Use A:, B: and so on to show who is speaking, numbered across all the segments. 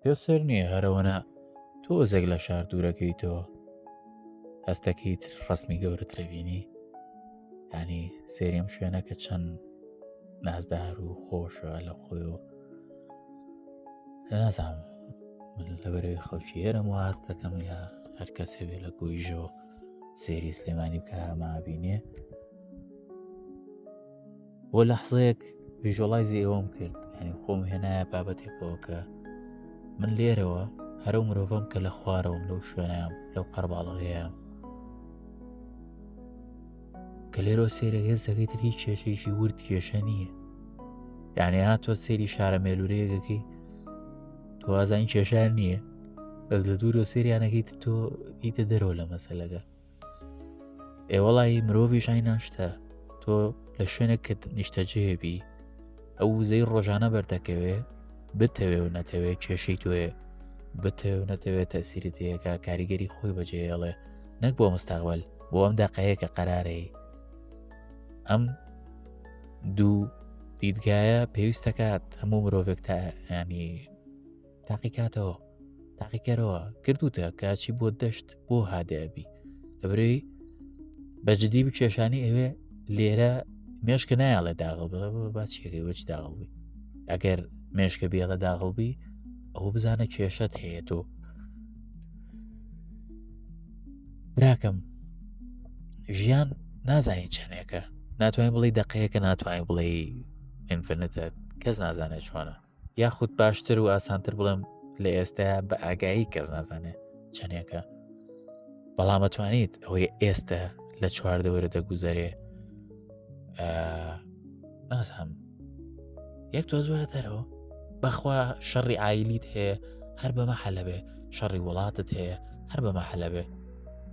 A: پێسەر نییە هەرەوەنا تۆ زەگ لە شار دوورەکەیتەوە هەستەکەیت ڕسمی گەورەت ڕێبینی ینی سێریم شوێنەکە چەند نازدار و خۆشە لە خۆی و نازانم لەبەرەوەی خەڵکی هێرم و هەست دەکەم یا هەر کەسێ بێ لە گۆیژۆ سێری سلێمانی بکە مابینێ بۆ لەحزەیەک ڤیژۆڵایزی ئێوەم کرد ینی خۆم هێنایە بابەتێکەوە کە من لێرەوە هەرو مرۆڤەم کە لە خوارەوەم لەو شوێنەیەم لەو قەرباڵغەیەم کە لێرەوە سێرە هێز دەکەیتر هیچ کێشەیەکی ورد کێشە نییە یعنی تۆ سێری شارە مێلوورەیەکەکەی تۆ ئازانی کێشان نییە بەس لە دوورۆ سێریانەکەیت تۆ هیتە دەرەوە لە مەسەلەکە ئێوەڵی مرۆڤیش ئایناشتە تۆ لە شوێنێک کە نیشتەجێبی ئەو وزەی ڕۆژانە بەردەکەوێ بتەوێ و نەتەوێت کێشەی تۆیە بتەوێ و نەتەوێت تەسیرت هەیەکە کاریگەری خۆی بەجێڵێ نەک بۆ مستەقبل بۆ ئەم داقەیە کە قەرارەی ئەم دوو دیدگایە پێویستەکات هەموو مرۆڤێک تا ینی تاقیکاتەوە تاقیکەرەوە کردوتە کاچی بۆ دەشت بۆ هادەبی لەبەرەوەی بەجددی بکێشانی ئەوێ لێرە مێشکە نایڵێ داغڵ بڵێ باچیەکەی وەچ داغڵبی ئەگەر مێشکە بێڵە داغڵبی ئەوە بزانە کێشەت هەیە تۆ براکەم ژیان نازانی چەندێکە ناتوانین بڵێ دقەیەکە ناتوانین بڵێ ئینفینیتە کەس نازانێت چۆنە یاخود باشتر و ئاسانتر بڵێم لە ئێستا بە ئاگایی کەس نازانێت چەندێکە بەڵام ئەتوانیت ئەوەی ئێستا لە چواردەوەرە دەگوزارێ نازانم یەک تۆ زۆرە دەرەوە بەخوا شەڕی ئایلیت هەیە هەر بەمە حەلەبێ شەڕی وڵاتت هەیە هەر بەمە حەلەبێ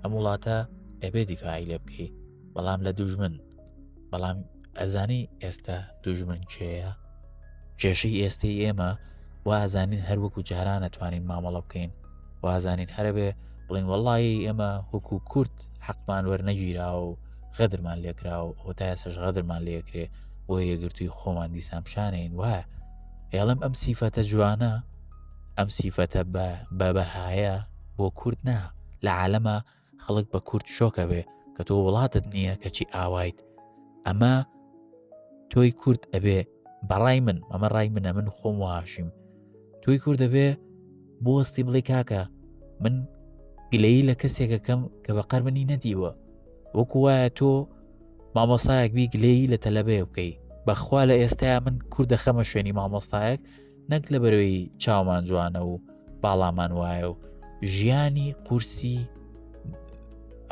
A: ئەم وڵاتە ئەبێ دیفاعی لێ بکەی بەڵام لە دوژمن بەڵام ئەزانی ئێستا دوژمن کێیە کێشەی ئێستای ئێمە وازانین هەروەکو جاران نەتوانین مامەڵە بکەین وازانین هەرەبێ بڵین وەڵی ئێمە وەکو کورد حەقمان وەرنەگیرا و غەدرمان لێکرا و ئەو تا ئێسەش غەدرمان لێکرێ بۆ یەگرتووی خۆمان دیسان پیشانین وایە هێڵم ئەم سیفەتە جوانە ئەم سیفەتە بە بەهایە بۆ کورد نا لە عالەمە خەڵک بە کورد شۆکە بێ کە تۆ وڵاتت نییە کەچی ئاوایت ئەمە تۆی کورد ئەبێ بەڕای من ئەمە ڕای منە من خۆم واشیم توی کورد دەبێ بۆستی بڵێ کاکە من گلەیی لە کەسێکەکەم کە بە قەرمنی نەدیوە وەکو وایە تۆ مامۆستایەک بی گلەیی لە تەلەبێ بکەی بەخوا لە ئێستایا من کووردە خەمە شوێنی مامۆستایەک نەک لە بەرەوەی چاومان جوانە و باڵامان وایە و ژیانی قورسی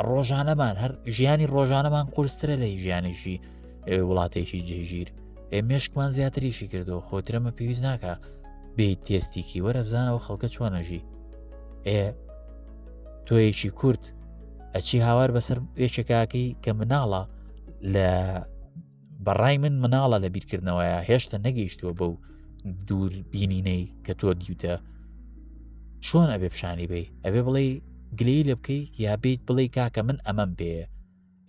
A: ڕۆژانەمان هەر ژیانی ڕۆژانەمان قورسترە لە ژیانێکی وڵاتێکی جێژیر مێشکمان زیاتریشی کردەوە خۆترەمە پێویست ناکە بێیت تێستێکی وەرە بزانەوە خەڵکە چۆنەژی تۆیەکی کورد ئەچی هاوار بەسەر یەکێکاکەی کە مناڵە لە بەڕای من مناڵە لە بیرکردنەوەیە هێشتا نەگەیشتووە بەو دوور بینینەی کە تۆ دیوتە چۆن ئەبێ پیشانی بێ ئەبێ بڵێ گلەی لێ بکەی یا بێیت بڵێ کاکە من ئەمەم پێەیە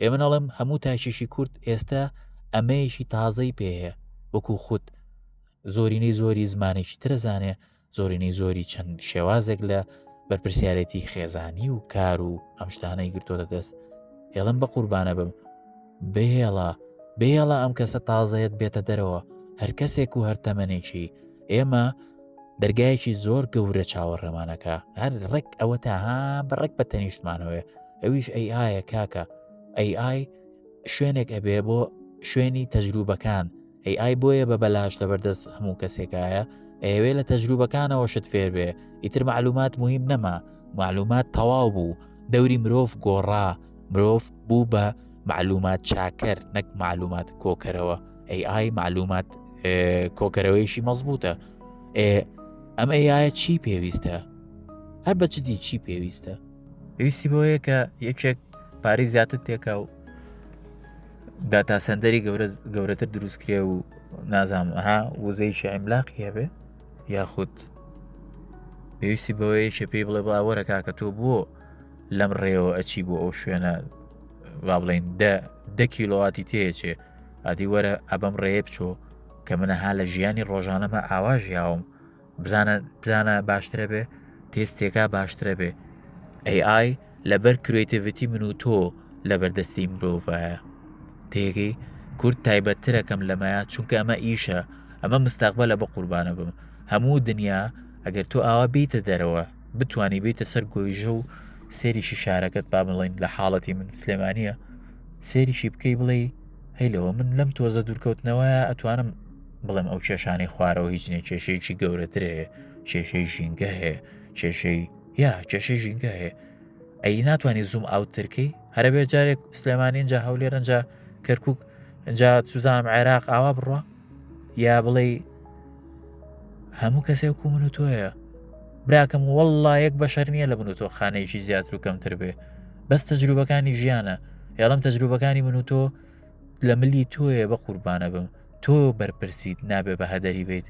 A: ئێمە نەڵێم هەموو تاشێکی کورد ئێستا ئەمەیەکی تازەی پێەیە وەکو خودت زۆرینەی زۆری زمانێکی ترەزانێ زۆرینەی زۆری چەند شێوازێک لە بەرپرسیارەتی خێزانی و کار و ئەم شتانەی گرتۆتە دەست هێڵم بە قوربانە بم بێڵە ئەم کەسە تازەیەت بێتە دەرەوە هەر کەسێک و هەر تەمەنێکی ئێمە دەرگایەکی زۆر گەورە چاوەڕێمانەکە هەر ڕێک ئەوە تا بەڕێک بە تەنیشتمانەوەی ئەویش ئەیە کاکە ئەی شوێنێک ئەبێ بۆ شوێنی تەجروبەکان ئەی بۆیە بە بەلاش لەبەردەست هەموو کەسێکایە ئەوێ لە تەجروبەکانەوە شت فێر بێ ئیتر معلومات مهم نەما معلومات تەواو بوو دەوری مرۆڤ گۆڕا مرۆڤ بوو بە معلومات چاکەر نەک معلومات کۆکەرەوە ئەی معلومات کۆکەرەوەیشی مەزبوطە ئەم ئەیە چی پێویستە هەر بەچدی چی پێویستە پێویستی بۆیە کە یەکێک پارەی زیاتر تێکە و داتا سەندەری گەورەتر دروستکرێ و نازانم وزەیشی ئەملاقی هەبێ یاخود پێویستی بەوەیەکە پێی بڵێ بڵاوەرە کاکە تۆ بۆ لەم ڕێەوە ئەچی بۆ ئەو شوێنە وا بڵێن 10 کیلۆواتی تێچێ ئادی وەرە ئەبەم ڕێە بچۆ کە منەها لە ژیانی ڕۆژانەمە ئاواژیاوم بزانە باشترە بێ تێستێکا باشترە بێ AI لەبەر کرێتیڤیتی من و تۆ لە بەردەستی مرۆڤایە تێگەی کورت تایبەتترەکەم لەمایە چونکە ئەمە ئیشە ئەمە مستەقبەلە بە قوربانە بم هەموو دنیا ئەگەر تۆ ئاوا بیتە دەرەوە بتانی بیتە سەر گۆیژە و سێریشی شارەکەت با بڵین لە حاڵەتی من سلێمانیە سێریشی بکەی بڵێ هەیلەوە من لەم تۆزە دوورکەوتنەوەە ئەتوانم بڵێم ئەو کێشانەی خوارەوە هیچ نیە کێشەیەکی گەورەتر هەیە کێشەی ژینگە هەیە کێشەی کێشەی ژینگە هەیە ئەی ناتوانانی زوم ئاوترکەی هەرەبێ جارێک سلێمانینجا هەولێرەنجا کەرکک ئەجا سوزانم عێراق ئاوا بڕوە یا بڵێ هەموو کەسێکو من و تۆیە براکەم وەڵڵا یەک بەشەر نییە لە بن و تۆ خانەیەکی زیاتر و کەمتر بێ بەس تەجروبەکانی ژیانە یاڵم تەجروبەکانی من و تۆ لە ملی تۆیە بە قوربانە بم تۆ بەرپرسیت نابێ بە هەدەری بیت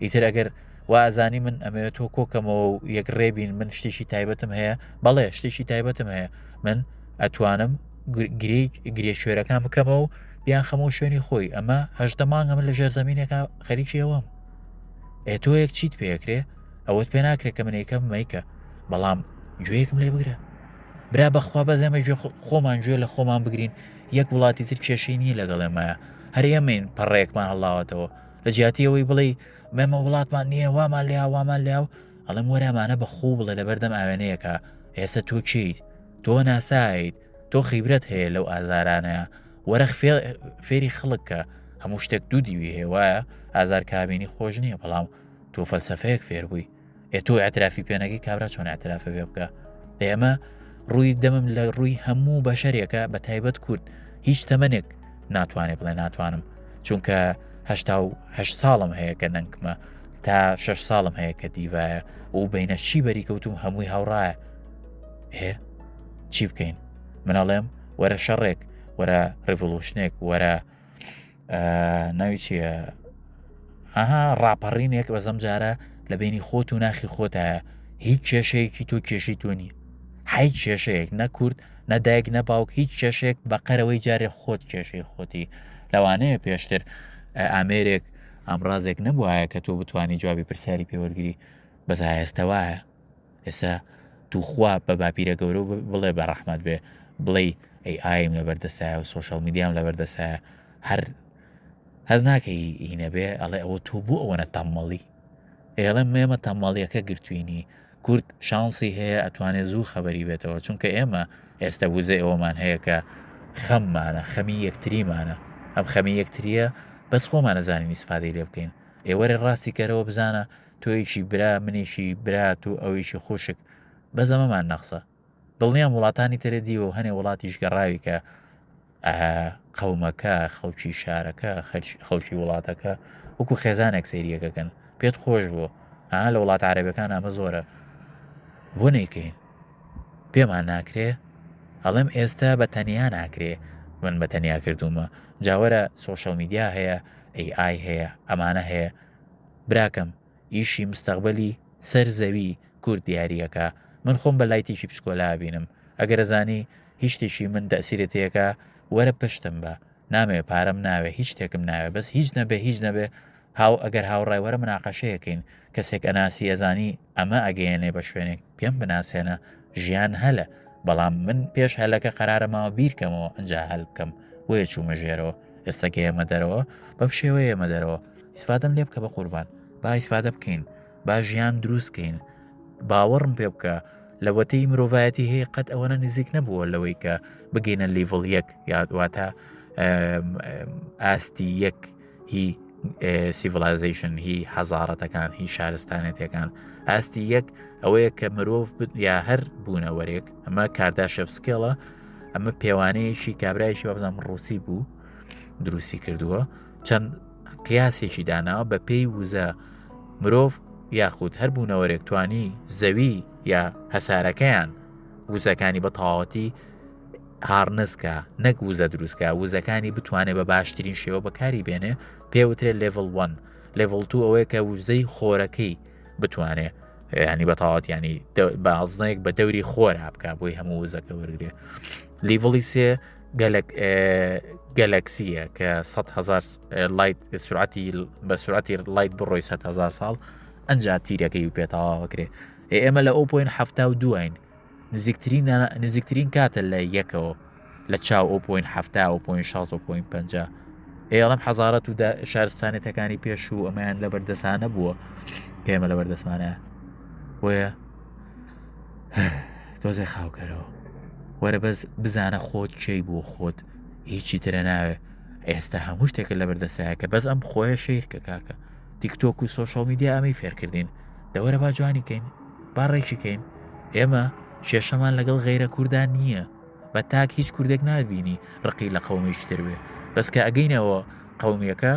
A: ئیتر ئەگەر وازانی من ئەمەوێت تۆ کۆکەمەوە و یەک ڕێبین من شتێکی تایبەتم هەیە بەڵێ شتێکی تایبەتم هەیە من ئەتوانم گرێ شوێرەکان بکەمەوە و بیان خەمەوە شوێنی خۆی ئەمە هەشدە مانگە من لە ژێرزەمینێکە خەریکیەوەم تۆ یەک چیت پێکرێ ئەوەت پێ ناکرێت کە منێکە بمەیکە بەڵام گوێیەکم لێ بگرە برا بەخوا بەزەمە خۆمان گوێ لە خۆمان بگرین یەک وڵاتی تر کێشەی نییە لەگەڵێمایە هەریەمین پەڕێکمان هەڵاوەتەوە لە جیاتیەوەی بڵێ مێمە وڵاتمان نییە وامان لیا وامان لیا و ئەڵم وەرەمانە بە خوو بڵێ لەبەردەم ئاوێنەیەکە ئێستا تۆ چیت تۆ ناسایت تۆ خیبرەت هەیە لەو ئازارانەیە وەرە فێری خڵککە هەموو شتێک دوو دیوی هەیە وایە ئازار کابینی خۆش نییە بەڵام تۆ فەلسەفەیەک فێر بووی تۆ ئاعترافی پێنەگەی کابرا چۆن ئاعترافە بێ بکە ئێمە ڕووی دەمم لە ڕووی هەموو بەشەرێکە بە تایبەت کورد هیچ تەمەنێک ناتوانێت بڵێ ناتوانم چونکە هەه ساڵم هەیە کە نەنگمە تا 6 ساڵم هەیە کە دیڤایە و بینە چی بەری کەوتم هەمووی هاوڕایە چی بکەین منەڵێم وەرە شەڕێک وەرە ڕڤۆلوشنێک وەرە ناوی چییە ڕاپەڕینێک بەزەم جارە لە بینی خۆت و ناخی خۆتایە هیچ کێشەیەکی تۆ کێشی تۆ نیە هیچ کێشەیەک نەکورد نەدایک نەباوک هیچ کێشێک بەقەرەوەی جارێک خۆت کێشەی خۆتی لەوانەیە پێشتر ئامێرێک ئەمڕازێک نەبووایە کە تۆ بتانی جوابی پرسیاری پێوەرگری بەزای ئێستەوایە ئێستا توخوا بە باپیرە گەورە بڵێ بە ڕەحمەت بێ بڵێ ئەی ئایم لە بەردەسایە و سۆشەڵ میدیام لە بەردەسایە هەر هەز ناکەی هینە بێ ئەڵێ ئەوە تۆ بوو ئەوەنە تەمەڵی ئێڵێم ئێمە تەمەڵیەکە گرتوینی کورد شانسی هەیە ئەتوانێت زوو خەبەری بێتەوە چونکە ئێمە ئێستا وزە ئەوەمان هەیە کە خەممانە خەمی یەکتریمانە ئەم خەمی یەکتریە بەس خۆمانە زانین ئیسفادەی لێ بکەین ئێوەرە ڕاستی کەرەوە بزانە تۆیەکی برا منێکی برات و ئەوەیشی خۆشک بەزەمەمان نەخسە دڵنیام وڵاتانی ترە دیوە و هەنێ وڵاتیش گەڕاوی کە قەومەکە خەڵکی شارەکە خەڵکی وڵاتەکە وەکو خێزانێک سەیریەکەکەن پێت خۆش بوو لە وڵات عەرەبیەکان ئەمە زۆرە بۆ نەیکەین پێمان ناکرێ هەڵێم ئێستا بە تەنیا ناکرێ من بە تەنیا کردومە جاوەرە سۆشەڵ میدیا هەیە AI هەیە ئەمانە هەیە براکەم ئیشی مستەقبەلی سەر زەوی کورد دیاریەکە من خۆم بە لایتێکی پشکۆلا بینم ئەگەر زانی هیچ شتێکی من دەسیرەتەیەەکە وەرە پشتم بە نامێ پارەم ناوێ هیچ شتێکم ناوێ بەس هیچ نەبێ ئەگەر هاوڕای وەرە مناقەشەیەکەین کەسێک ئەناسی ئەزانی ئەمە ئەگەیەنێ بە شوێنێک پێم بناسێنە ژیان هەلە بەڵام من پێش هەلەکە قەرارەماوە بیرکەمەوە ئەجا هەل بکەم وەیە چوومە ژێرەوە ئێستاکە ئێمە دەرەوە بەم شێوەیە ئێمە دەرەوە ئیسفادەم لێ بکە بە قوربان با ئیسفادە بکەین با ژیان دروستکەین باوەڕم پێ بکە لە وەتەی مرۆڤایەتی هەیە قەت ئەوەنە نزیک نەبووە لەوەی کە بگەینە لیڤڵ یەک یادواتە ئاستی یەک هی سیڤیلایزیشن هی حەزارەتەکان هی شارستانێتەکان ئاستی یەک ئەوەیە کە مرۆڤ یا هەر بوونەوەرێک ئەمە کارداشەفسکێڵە ئەمە پێوانەیەکی کابرایشی وابزانم ڕووسی بوو دروستی کردووە چەند قیاسێکی داناوە بە پێی وزە مرۆڤ یاخود هەر بوونەوەرێک توانی زەوی یا هەسارەکەیان وزەکانی بە تەواوەتی هارنسکە نەک وزە دروستکە وزەکانی بتوانێت بە باشترین شێوە بەکاری بێنێ پێوترێت لێڤڵ 1 لێڤڵ 2 ئەوەیە کە وزەی خۆرەکەی بتوانێت ینی بەتەواوەت ینی بازنەیەک بە دەوری خۆرا بکە بۆی هەموو وزەکە وەرگێ لیڤڵی سێ گەلەکسیە کە 100,000 لایت بە سورعەتی لایت بڕۆی 100,000 ساڵ ئەنجا تیرەکەی و پێتەواوەکرێ. ئێمە لە 0.72 نزیکترین کاتە لە یەکەوە لە چاو 0.7 0.6 ئێڵم حەزارەت و شارستانێتەکانی پێش و ئەمەیان لە بەردەسانە بووە ئێمە لە بەردەسمانە وە تۆزێ خاوکەرەوە وەرە بەس بزانە خۆت چی بوو خۆت هیچی ترە ناوێ ئێستا هەموو شتێکە لە بەردەسایە کە بەس ئەم خۆیە شیرکە کاکە تیکتۆک و سۆشەڵ میدیا ئەمەی فێرکردین دەوەرە با جوانیکەین با ڕێکیکەین ئێمە کێشەمان لەگەڵ غەیرە کوردان نییە بە تاک هیچ کوردێک نابینی ڕقی لە قەومێکتر بێ بەس کە ئەگەینەوە قەومیەکە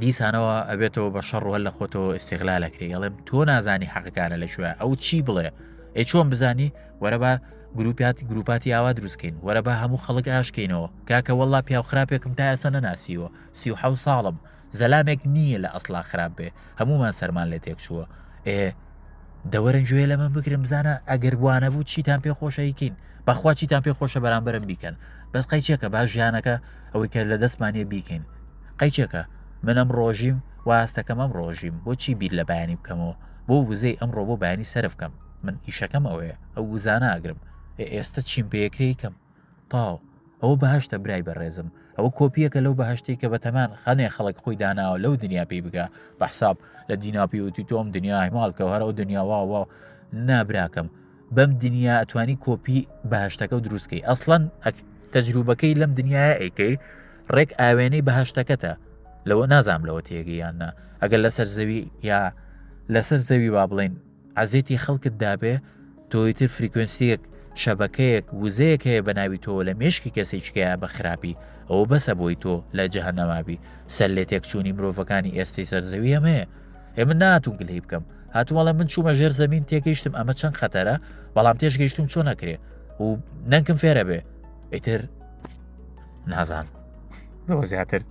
A: دیسانەوە ئەبێتەوە بە شەڕ وەل لە خۆتەوە ئیستیغلالەکرێ ئەڵێم تۆ نازانی حەقەکانە لەکوێ ئەو چی بڵێ ئەی چۆن بزانی وەرە بە گروپاتی ئاوا دروستکەین وەرە بە هەموو خەڵک ئاشکەینەوە کاکە وەڵا پیا و خراپێکم تا ئێستا نەناسیوە 37 ساڵم زەلامێک نییە لە ئەسڵا خراپ بێ هەمومان سەرمان لێ تێک چووە دەوەرەنگوێ لە من بگرم بزانە ئەگەر وانە بوو چیتان پێ خۆشەیکەین بەخوا چیتان پێ خۆشە بەرامبەرم بیکەن بەس قەیچێکە باش ژیانەکە ئەوەی کە لە دەستمانێ بیکەین قەیچێکە منەم ڕۆژیم واستەکەم ئەم ڕۆژیم بۆچی بیر لە بەیانی بکەمەوە بۆ وزەی ئەمڕۆ بۆ بەیانی سەرف بکەم من ئیشەکەم ئەوەیە ئەو وزانە ئاگرم ئێستا چیم پێیەکرێکم تاو ئەوە بەهشتە برای بەڕێزم ئەوە کۆپیەکە لەو بەهشتی کە بەتەمان خەنێ خەڵک خۆی داناوە لەو دنیا پێی بگە بەحساب لە دیناپی وتی تۆم دنیای ماڵکە هەرەوە دنیاواوە نابراکەم بەم دنیا ئەتوانی کۆپی بەهشتەکە و دروستکەی ئەسڵەن تەجروبەکەی لەم دنیاە ئەیکەی ڕێک ئاوێنەی بەهشتەکەتە لەوە نازام لەوە تێگەیاننا ئەگەر لەسەر زەوی یا لەسەر زەوی وا بڵین عزێتی خەڵکت دابێ تۆیتر فریکوێنسیەک شەبەکەیەک وزەیەک هەیە بە ناوی تۆ لە مێشکی کەسێکیکەیە بە خراپی ئەوە بەسە بۆی تۆ لە جەهەنەمابی سەر لێ تێکچوونی مرۆڤەکانی ئێستی سەرزەوی ئەمەیە ئێمە ناتون گلەی بکەم هاتووەڵە من چوومە ژێر زەمین تێگەیشتم ئەمە چەند خەتەرە بەڵام تێش گەیشتم چۆن نەکرێ و نەنکم فێرە بێ ئیتر نازان زیاتر